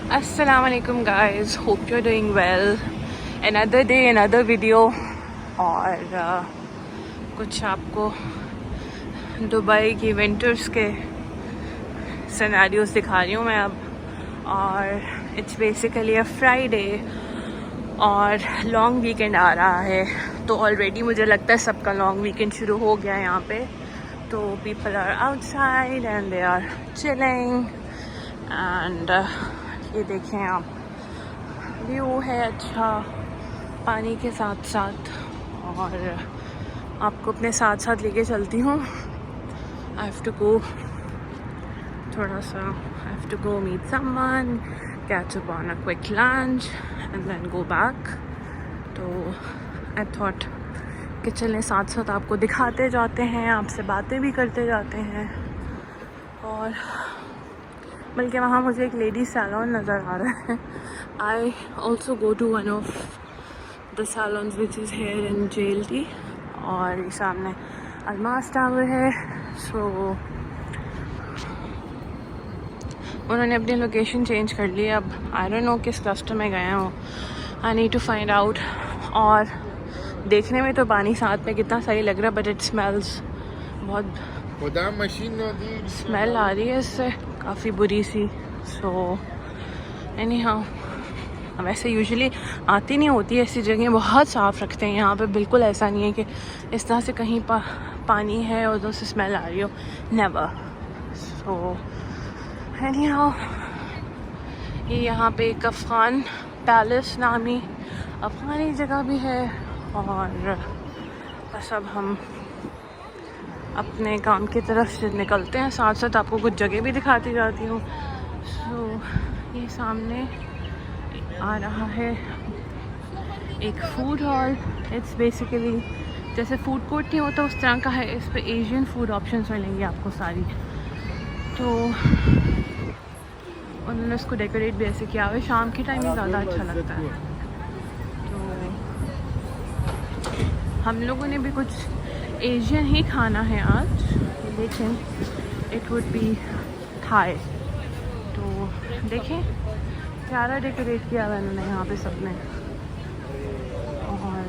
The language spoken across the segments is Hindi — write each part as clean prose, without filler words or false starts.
Assalamualaikum guys, hope you're doing well. Another day, another video. और कुछ आपको दुबई की विंटर्स के सिनेरियोस दिखा रही हूँ मैं अब. और इट्स बेसिकली अ फ्राइडे और लॉन्ग वीकेंड आ रहा है. तो ऑलरेडी मुझे लगता है सबका लॉन्ग वीकेंड शुरू हो गया है यहाँ पे. तो people are outside and they are chilling. And ये देखें आप, व्यू है अच्छा पानी के साथ साथ. और आपको अपने साथ साथ लेके चलती हूँ. आई हैव टू गो थोड़ा सा, I have to go meet someone, catch up on a quick lunch and then go back. तो आई थॉट कि चलें साथ साथ आपको दिखाते जाते हैं, आपसे बातें भी करते जाते हैं. और बल्कि वहाँ मुझे एक लेडी सैलून नज़र आ रहा है. I also go to one of the salons which is here in JLT. और ये सामने अलमास टावर है. सो उन्होंने अपनी लोकेशन चेंज कर ली. अब आई डोंट नो किस क्लस्टर में गए हैं वो. I need to find out. और देखने में तो पानी साथ में कितना सही लग रहा है, बट इट स्मेल्स बहुत स्मेल आ रही है इससे, काफ़ी बुरी सी. सो एनी हाउ, वैसे यूजुअली आती नहीं होती ऐसी जगह, बहुत साफ़ रखते हैं यहाँ पे. बिल्कुल ऐसा नहीं है कि इस तरह से कहीं पानी है और उधर से स्मेल आ रही हो, नेवर. सो एनी हाउ, ये यहाँ पे एक अफ़गान पैलेस नामी अफ़गानी जगह भी है. और बस अब हम अपने काम की तरफ से निकलते हैं. साथ साथ आपको कुछ जगह भी दिखाती जाती हूँ. सो ये सामने आ रहा है एक फूड हॉल. इट्स बेसिकली जैसे फूड कोर्ट नहीं होता उस तरह का है. इस पे एशियन फूड ऑप्शंस मिलेंगी आपको सारी. तो उन्होंने उसको डेकोरेट भी ऐसे किया हुआ है. शाम के टाइम में ज़्यादा अच्छा लगता है. तो हम लोगों ने भी कुछ एशियन ही खाना है आज, लेकिन इट वुड बी थाई. तो देखें प्यारा डेकोरेट किया हुआ है उन्होंने यहाँ पे सबने. और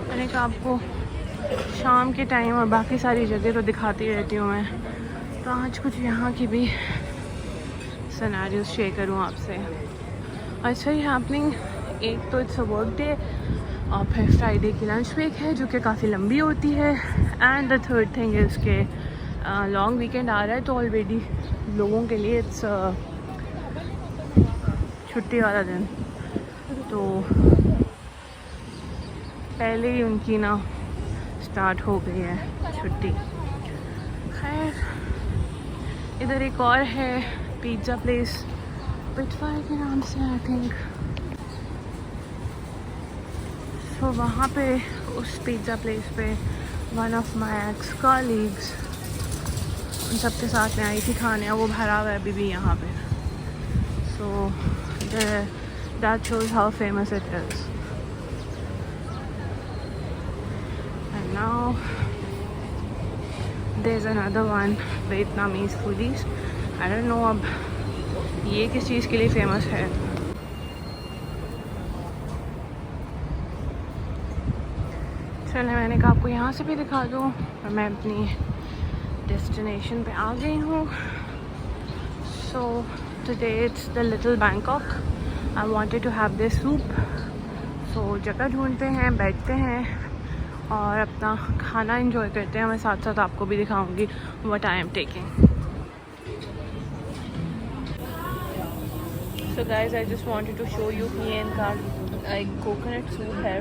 मैंने कहा आपको शाम के टाइम और बाकी सारी जगह तो दिखाती रहती हूँ मैं, तो आज कुछ यहाँ की भी सिनेरियोज शेयर करूँ आपसे. और इट्स वेरी हैपनिंग. एक तो इट्स अ वर्क डे और फिर फ्राइडे की लंच ब्रेक है जो कि काफ़ी लंबी होती है. And the third thing is के लॉन्ग वीकेंड आ रहा है, तो ऑलरेडी लोगों के लिए इट्स छुट्टी वाला दिन. तो पहले ही उनकी ना स्टार्ट हो गई है छुट्टी. खैर इधर एक और है पिज़्ज़ा प्लेस, पिटफायर के नाम से आई थिंक. तो वहाँ पे उस पिज़्ज़ा प्लेस पे one of my x colleagues उन सबके साथ में आई थी खाने. वो भरा हुआ है अभी भी यहाँ पे. So that shows how famous it is. And now there is another one, Vietnamese foodies. I don't know अब ये किस चीज़ के लिए फेमस है. चले मैंने कहा आपको यहाँ से भी दिखा दूँ. और मैं अपनी डेस्टिनेशन पे आ गई हूँ. So today it's the little Bangkok. I wanted to have this soup. So जगह ढूंढते हैं, बैठते हैं और अपना खाना एंजॉय करते हैं. मैं साथ साथ आपको भी दिखाऊंगी what I am taking. So guys, I just wanted to show you ये इनका एक कोकोनट सूप है,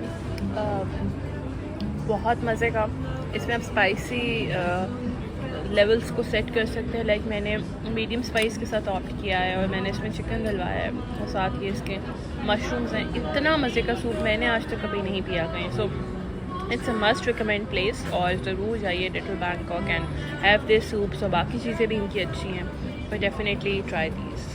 बहुत मज़े का. इसमें आप स्पाइसी लेवल्स को सेट कर सकते हैं. लाइक मैंने मीडियम स्पाइस के साथ ऑप्ट किया है और मैंने इसमें चिकन डलवाया है और साथ ही इसके मशरूम्स हैं. इतना मज़े का सूप मैंने आज तक कभी नहीं पिया कहीं. So it's a must recommend place. और ज़रूर जाइए little Bangkok and have this soups. और बाकी चीज़ें भी इनकी अच्छी हैं, बट डेफिनेटली ट्राई दीज.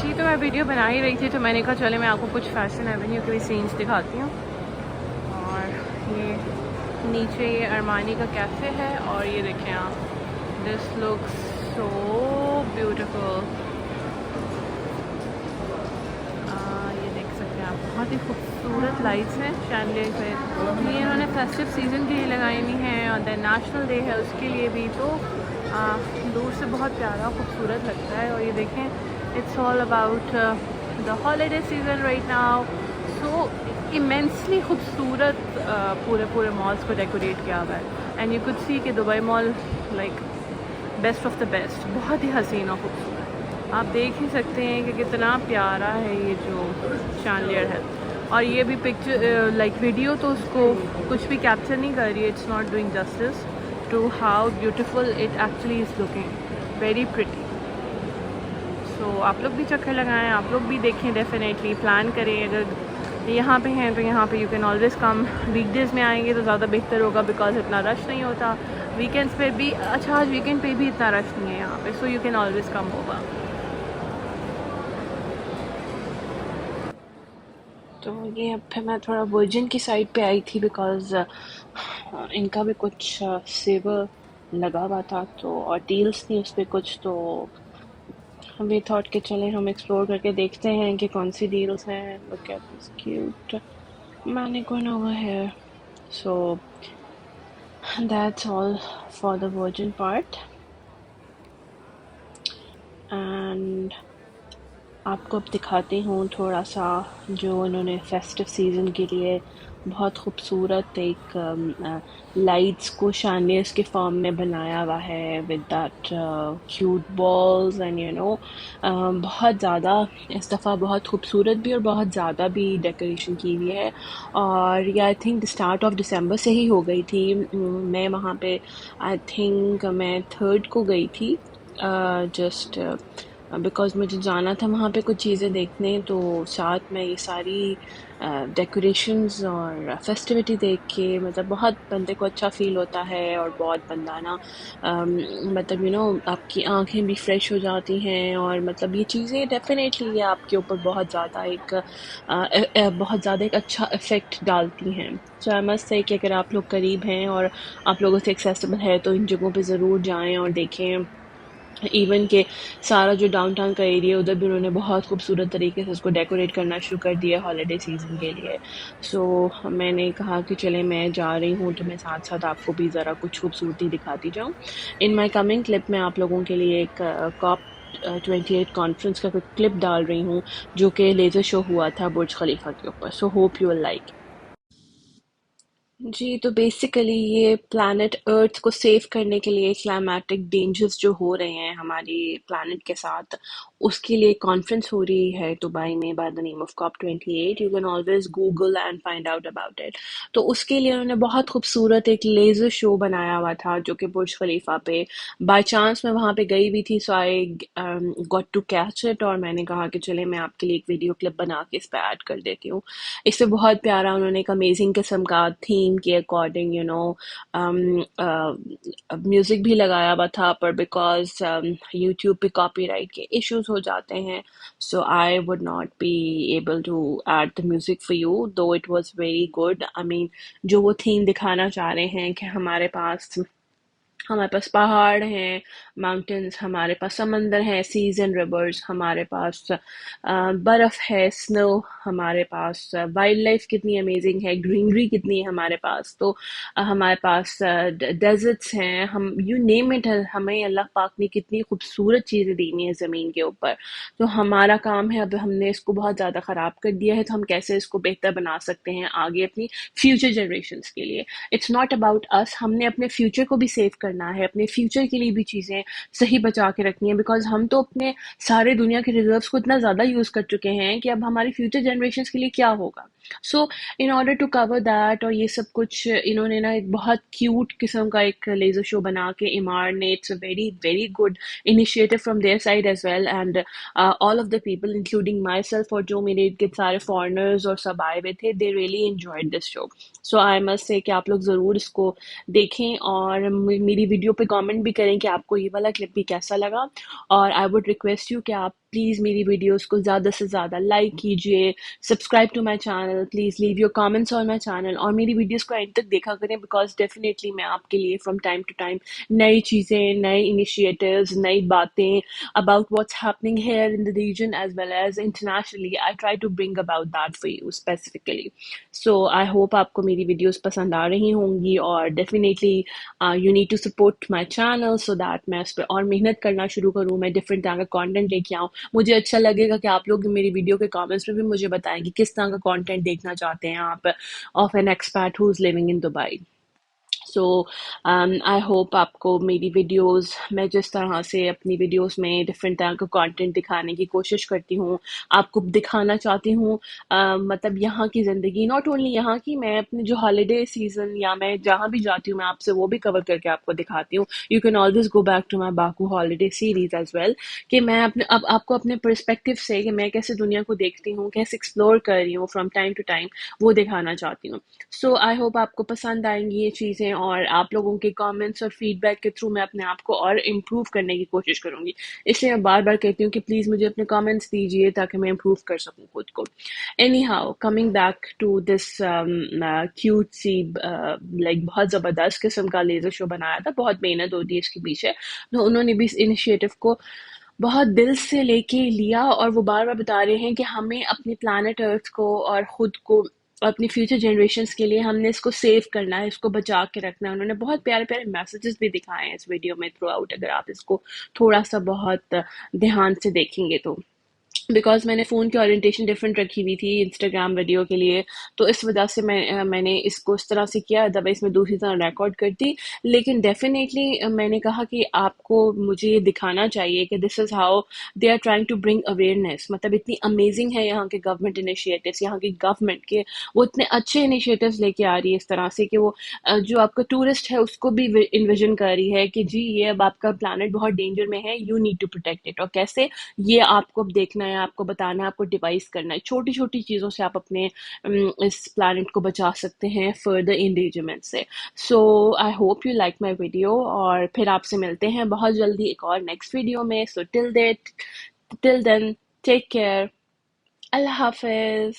जी, तो मैं वीडियो बना ही रही थी तो मैंने कहा चले मैं आपको कुछ फैशन एवेन्यू के भी सीन्स दिखाती हूँ। और ये नीचे ये अरमानी का कैफ़े है और ये देखें आप, दिस लुक्स सो ब्यूटीफुल। ये देख सकते हैं आप, बहुत ही खूबसूरत लाइट्स हैं शैंडलियर पे। ये इन्होंने फेस्टिव सीज़न के लिए लगाई हुई हैं और देन नेशनल डे है उसके लिए भी, तो दूर से बहुत प्यारा खूबसूरत लगता है। और ये देखें, it's all about the holiday season right now, so immensely खूबसूरत पूरे मॉल्स को डेकोरेट किया हुआ है। एंड यू कुड सी कि Dubai mall like best of the best, बहुत ही हसीन और खूबसूरत। आप देख ही सकते हैं कि कितना प्यारा है ये जो शैंडलियर है। और ये भी पिक्चर लाइक वीडियो तो उसको कुछ भी कैप्चर नहीं कर रही है, it's not doing justice to how beautiful it actually is looking, very pretty. So आप लोग भी चक्कर लगाएं, आप लोग भी देखें, डेफिनेटली प्लान करें। अगर यहाँ पे हैं तो यहाँ पे you can always come. Weekdays में आएंगे तो ज़्यादा बेहतर होगा बिकॉज इतना रश नहीं होता। वीकेंड्स पे भी, अच्छा आज वीकेंड पे भी इतना रश नहीं है यहाँ पे, सो यू कैन ऑलवेज़ कम होगा। तो ये अब फिर मैं थोड़ा वर्जिन की साइड पे आई थी बिकॉज इनका भी कुछ सेवर लगा हुआ था तो, और डील्स थी उस पर कुछ, तो हम भी थॉट के चले हम एक्सप्लोर करके देखते हैं कि कौन सी डील्स हैं। Look at this cute mannequin over here. So that's all for the virgin part. And आपको अब दिखाती हूँ थोड़ा सा जो उन्होंने फेस्टिव सीज़न के लिए बहुत खूबसूरत एक लाइट्स को शैंडलियर्स के फॉर्म में बनाया हुआ है with that cute balls and you know, बहुत ज़्यादा इस दफ़ा बहुत खूबसूरत भी और बहुत ज़्यादा भी डेकोरेशन की हुई है। और ये I think start of December से ही हो गई थी। मैं वहाँ पे आई थिंक मैं 3rd को गई थी, जस्ट बिकॉज़ मुझे जाना था वहाँ पे कुछ चीज़ें देखने, तो साथ में ये सारी डेकोरेशंस और फेस्टिविटी देख के मतलब बहुत बंदे को अच्छा फ़ील होता है और बहुत बंदा ना मतलब यू नो आपकी आंखें भी फ्रेश हो जाती हैं। और मतलब ये चीज़ें डेफिनेटली ये आपके ऊपर बहुत ज़्यादा बहुत ज़्यादा एक अच्छा इफ़ेक्ट डालती हैं। सो आई मस्ट से कि अगर आप लोग करीब हैं और आप लोगों से एक्सेसिबल है तो इन जगहों पे ज़रूर जाएं और देखें। इवन के सारा जो डाउनटाउन का एरिया उधर भी उन्होंने बहुत खूबसूरत तरीके से उसको डेकोरेट करना शुरू कर दिया हॉलीडे सीज़न के लिए। सो मैंने कहा कि चले मैं जा रही हूँ तो मैं साथ साथ आपको भी ज़रा कुछ खूबसूरती दिखाती जाऊँ। इन माई कमिंग क्लिप में आप लोगों के लिए एक कॉप 28 कॉन्फ्रेंस का क्लिप डाल रही हूँ जो कि लेज़र शो हुआ था बुर्ज खलीफा के ऊपर। So hope you will like. जी, तो बेसिकली ये प्लैनेट अर्थ को सेव करने के लिए क्लाइमेटिक डेंजर्स जो हो रहे हैं हमारी प्लैनेट के साथ, उसके लिए कॉन्फ्रेंस हो रही है दुबई में by the name of COP 28। You can always Google and find out about it. तो उसके लिए उन्होंने बहुत खूबसूरत एक लेज़र शो बनाया हुआ था जो कि बुर्ज खलीफा पे, बाय चांस मैं वहाँ पे गई हुई थी, so I got to catch it. और मैंने कहा कि चले मैं आपके लिए एक वीडियो क्लिप बना के इस पर ऐड कर देती हूँ। इससे बहुत प्यारा उन्होंने एक अमेजिंग किस्म का थीम के अकॉर्डिंग यू नो म्यूजिक भी लगाया हुआ था, पर बिकॉज यूट्यूब पे कॉपीराइट के इश्यूज हो जाते हैं, so I would not be able to add the music for you, though it was very good. I mean जो वो थीम दिखाना चाह रहे हैं कि हमारे पास पहाड़ हैं, माउंटेन्स, हमारे पास समंदर हैं, सीज एंड रिवर्स, हमारे पास बर्फ़ है, स्नो, हमारे पास वाइल्ड लाइफ कितनी अमेजिंग है, ग्रीनरी कितनी है हमारे पास, तो हमारे पास डेजर्ट्स हैं, हम यू नेम इट, हमें अल्लाह पाक ने कितनी खूबसूरत चीज़ें दी हुई हैं ज़मीन के ऊपर। तो हमारा काम है, अब हमने इसको बहुत ज़्यादा ख़राब कर दिया है, तो हम कैसे इसको बेहतर बना सकते हैं आगे अपनी फ्यूचर जनरेशन्स के लिए। इट्स नॉट अबाउट अस, हमने अपने फ्यूचर को भी सेव करना है, अपने फ्यूचर के लिए भी चीज़ें सही बचा के रखनी है, बिकॉज हम तो अपने सारे दुनिया के रिजर्व्स को इतना ज़्यादा यूज़ कर चुके हैं कि अब हमारी फ्यूचर जनरेशन्स के लिए क्या होगा। So in order to cover that, और ये सब कुछ इन्होंने ना एक बहुत क्यूट किस्म का एक लेज़र शो बना के, इमार ने, it's a very very good initiative from their side as well, and all of the people including myself, और जो मेरे इर्द गिर्द सारे फॉरनर्स और सब आए हुए थे, they really enjoyed this show. So I must say कि आप लोग ज़रूर इसको देखें और मेरी वीडियो पे कमेंट भी करें कि आपको ये वाला क्लिप भी कैसा लगा। और आई वुड रिक्वेस्ट यू कि आप प्लीज़ मेरी वीडियोस को ज़्यादा से ज़्यादा लाइक कीजिए, subscribe to my channel, please leave your comments on my channel, और मेरी वीडियोस को एंड तक देखा करें, बिकॉज डेफिनेटली मैं आपके लिए फ्रॉम टाइम टू टाइम नई चीज़ें, नए इनिशिएटिव्स, नई बातें about what's happening here in the region as well as internationally. I try to bring about that for you specifically. So I hope आपको मेरी वीडियोस पसंद आ रही होंगी, और definitely you need to support my channel so that मैं उस पर और मेहनत करना शुरू करूँ, मैं डिफरेंट तरह का कंटेंट लेके आऊँ। मुझे अच्छा लगेगा कि आप लोग मेरी वीडियो के कमेंट्स में भी मुझे बताएं कि किस तरह का कंटेंट देखना चाहते हैं आप of an expat who is living in Dubai. So I hope आपको मेरी वीडियोस, मैं जिस तरह से अपनी वीडियोस में डिफरेंट तरह का कंटेंट दिखाने की कोशिश करती हूँ, आपको दिखाना चाहती हूँ, मतलब यहाँ की ज़िंदगी, नॉट ओनली यहाँ की, मैं अपने जो हॉलीडे सीजन या मैं जहाँ भी जाती हूँ मैं आपसे वो भी कवर करके आपको दिखाती हूँ। You can always go back to my Baku holiday series as well, कि मैं अपने अब आपको अपने परस्पेक्टिव से कि मैं कैसे दुनिया को देखती हूँ, कैसे एक्सप्लोर कर रही हूँ फ्रॉम टाइम टू टाइम, वो दिखाना चाहती हूँ। सो आई होप आपको पसंद आएंगी ये चीज़ें, और आप लोगों के कमेंट्स और फीडबैक के थ्रू मैं अपने आप को और इम्प्रूव करने की कोशिश करूँगी। इसलिए मैं बार बार कहती हूँ कि प्लीज़ मुझे अपने कमेंट्स दीजिए ताकि मैं इम्प्रूव कर सकूँ खुद को। Anyhow, coming back to this cute sea like बहुत ज़बरदस्त किस्म का लेज़र शो बनाया था, बहुत मेहनत होती है इसके पीछे, तो उन्होंने भी इस इनिशिएटिव को बहुत दिल से लेके लिया, और वो बार बार बता रहे हैं कि हमें अपनी प्लानट अर्थ को और खुद को और अपनी फ्यूचर जनरेशन्स के लिए हमने इसको सेव करना है, इसको बचा के रखना है। उन्होंने बहुत प्यारे प्यारे मैसेजेस भी दिखाए हैं इस वीडियो में थ्रू आउट, अगर आप इसको थोड़ा सा बहुत ध्यान से देखेंगे तो। बिकॉज मैंने फ़ोन की ओरिएंटेशन डिफरेंट रखी हुई थी इंस्टाग्राम वीडियो के लिए, तो इस वजह से मैंने इसको इस तरह से किया, अदरवाइज मैं दूसरी तरह रिकॉर्ड करती। लेकिन डेफिनेटली मैंने कहा कि आपको मुझे ये दिखाना चाहिए कि this is how they are trying to bring awareness. मतलब इतनी अमेजिंग है यहाँ के गवर्नमेंट इनिशिएटिव्स, यहाँ की गवर्नमेंट के वो इतने अच्छे इनिशिएटिव्स लेके आ रही है इस तरह से कि वो जो आपका टूरिस्ट है उसको भी इन्विजन कर रही है कि जी ये अब आपका प्लानट बहुत डेंजर में है, you need to protect it. और कैसे, ये आपको अब देखना है, आपको बताना है, आपको डिवाइस करना है। छोटी छोटी चीज़ों से आप अपने इस प्लानट को बचा सकते हैं फर्दर इंडेंजरमेंट से। So I hope you like my video, और फिर आपसे मिलते हैं बहुत जल्दी एक और नेक्स्ट वीडियो में। So till then take care, अल्लाह हाफिज़।